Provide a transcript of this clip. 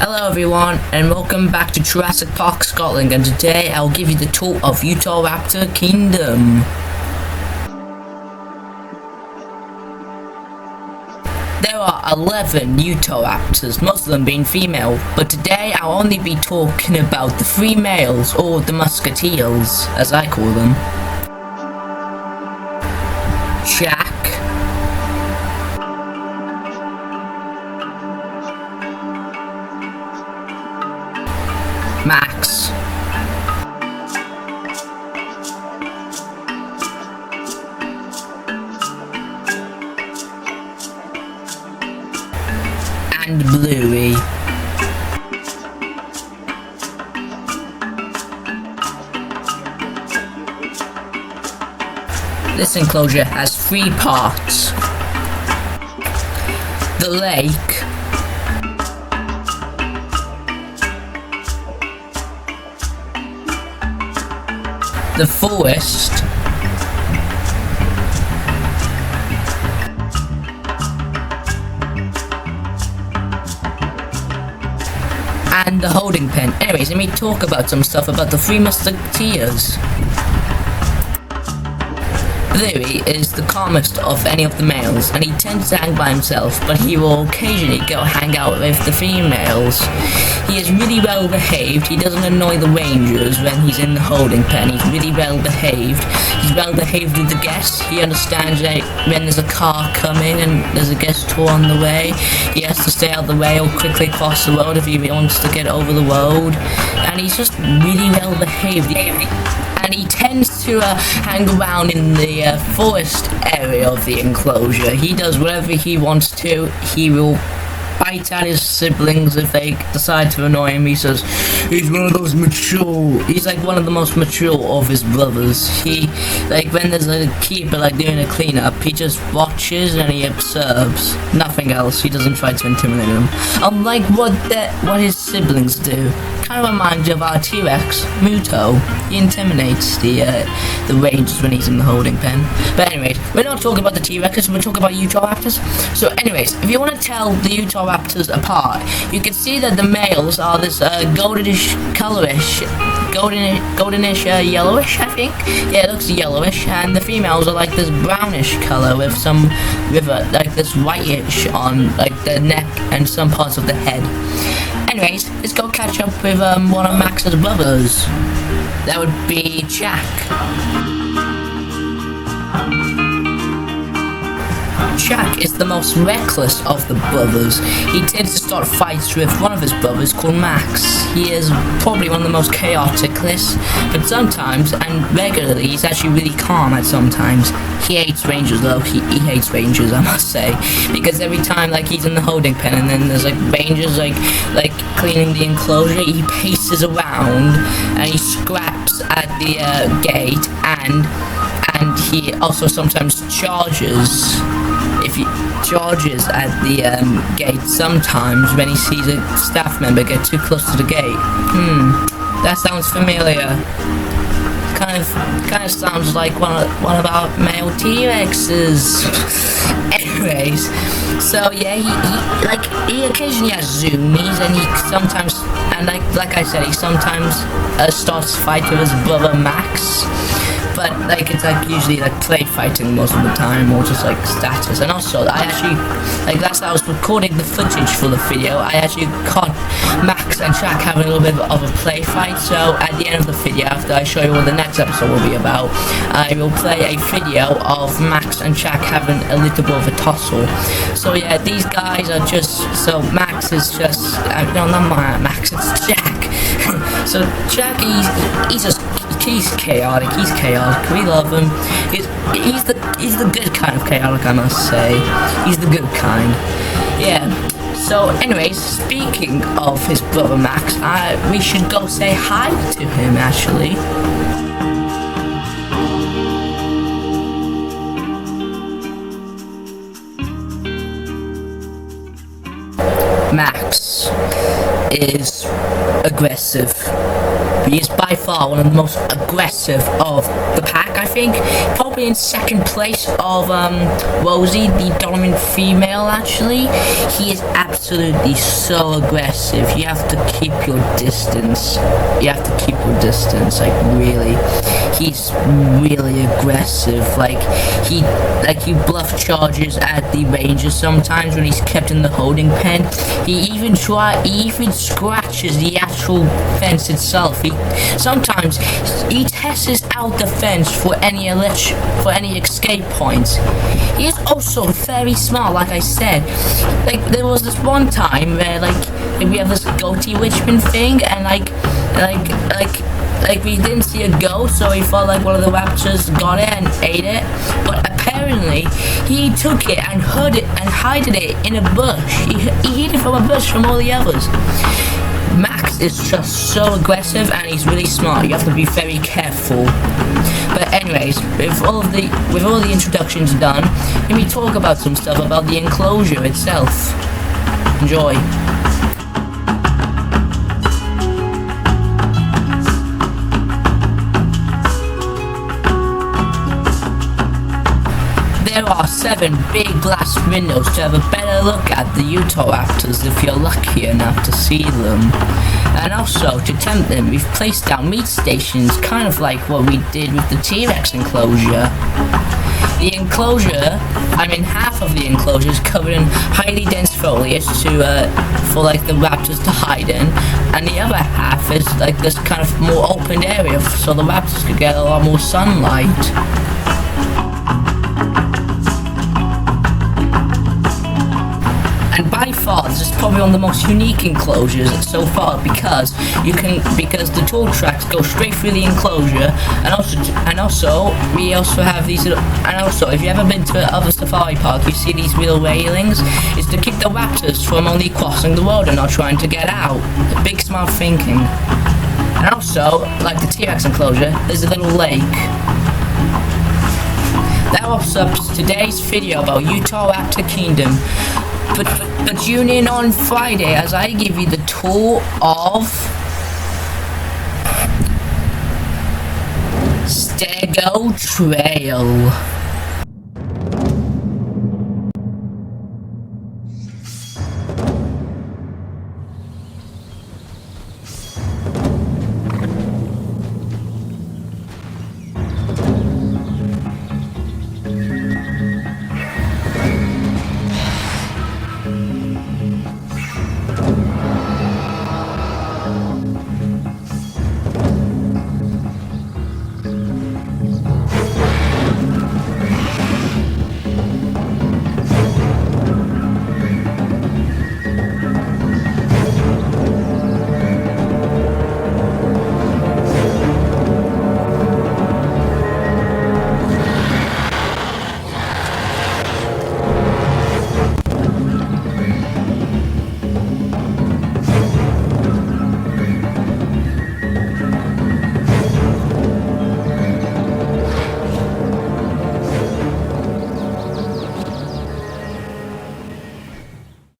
Hello everyone and welcome back to Jurassic Park Scotland, and today I'll give you the tour of UTAHRAPTOR Kingdom. There are 11 UTAHRAPTORs, most of them being female, but today I'll only be talking about the 3 males, or the musketeers as I call them. Jack, Max, and Bluey. This enclosure has 3 parts: the lake, the forest, and the holding pen. Anyways, let me talk about some stuff about the 3 musketeers. Bluey is the calmest of any of the males, and he tends to hang by himself, but he will occasionally go hang out with the females. He is really well behaved. He doesn't annoy the rangers when he's in the holding pen. He's really well behaved. He's well behaved with the guests. He understands that when there's a car coming and there's a guest tour on the way, he has to stay out of the way or quickly cross the road if he wants to get over the road. And he's just really well behaved. And he tends to hang around in the forest area of the enclosure. He does whatever he wants to. He will bite at his siblings if they decide to annoy him. He says he's one of those mature. He's like one of the most mature of his brothers. He, like, when there's a keeper like doing a cleanup, he just watches and he observes. Nothing else. He doesn't try to intimidate them. Unlike what his siblings do. Kind of reminds you of our T-Rex, Muto. He intimidates the rangers when he's in the holding pen. But anyways, we're not talking about the T-Rexes, we're talking about UTAHRAPTORs. So anyways, if you want to tell the UTAHRAPTORs apart, you can see that the males are this goldenish colorish, goldenish yellowish, I think. Yeah, it looks yellowish, and the females are like this brownish color with some like this whitish on like the neck and some parts of the head. Anyways, let's go catch up with one of Max's brothers. That would be Jack. Jack is the most reckless of the brothers. He tends to start fights with one of his brothers called Max. He is probably one of the most chaoticless, but sometimes, and regularly, he's actually really calm at sometimes. He hates rangers though. He hates rangers, I must say, because every time like he's in the holding pen and then there's like rangers like cleaning the enclosure, he paces around and he scraps at the gate, and he also sometimes charges. If he charges at the gate sometimes when he sees a staff member get too close to the gate. That sounds familiar. Kind of sounds like one of our male T-Rexes. Anyways, so yeah, he occasionally has zoomies, and he sometimes, and like I said, he sometimes starts fight with his brother Max. But like it's like usually like play fighting most of the time, or just like status. And also I actually, like last I was recording the footage for the video, I actually caught Max and Jack having a little bit of a play fight. So at the end of the video, after I show you what the next episode will be about, I will play a video of Max and Jack having a little bit of a tussle. So yeah, these guys are just, so Max is just, no, not Max, it's Jack. So Jack, he's chaotic. He's chaotic. We love him. He's the good kind of chaotic, I must say. He's the good kind. Yeah. So, anyways, speaking of his brother Max, we should go say hi to him. Actually. Max is aggressive. He is by far one of the most aggressive of the pack, I think probably in second place of Rosie, the dominant female. Actually, he is absolutely so aggressive. You have to keep your distance. Like really, he's really aggressive. Like he bluff charges at the Rangers sometimes when he's kept in the holding pen. He even scratches the actual fence itself. Sometimes he tests out the fence for any escape points. He is also very smart, like I said. Like there was this one time where we have this goatee Richmond thing, and we didn't see a goat, so he felt like one of the raptors got it and ate it. But apparently he took it and hid it in a bush. He hid it from a bush from all the others. Max is just so aggressive and he's really smart. You have to be very careful. But anyways, with all the introductions done, let me talk about some stuff about the enclosure itself. Enjoy. There are 7 big glass windows to have a better look at the UTAHRAPTORs if you're lucky enough to see them. And also, to tempt them, we've placed down meat stations, kind of like what we did with the T-Rex enclosure. The enclosure, half of the enclosure is covered in highly dense foliage for the raptors to hide in, and the other half is like this kind of more open area so the raptors could get a lot more sunlight. And by far, this is probably one of the most unique enclosures so far because the tour tracks go straight through the enclosure, and also we also have these little, and also if you ever been to other safari park, you see these little railings. It's to keep the raptors from only crossing the road and not trying to get out. Big smart thinking. And also, like the T-Rex enclosure, there's a little lake. That wraps up today's video about UTAHRAPTOR Kingdom. But tune in on Friday as I give you the tour of Stego Trail.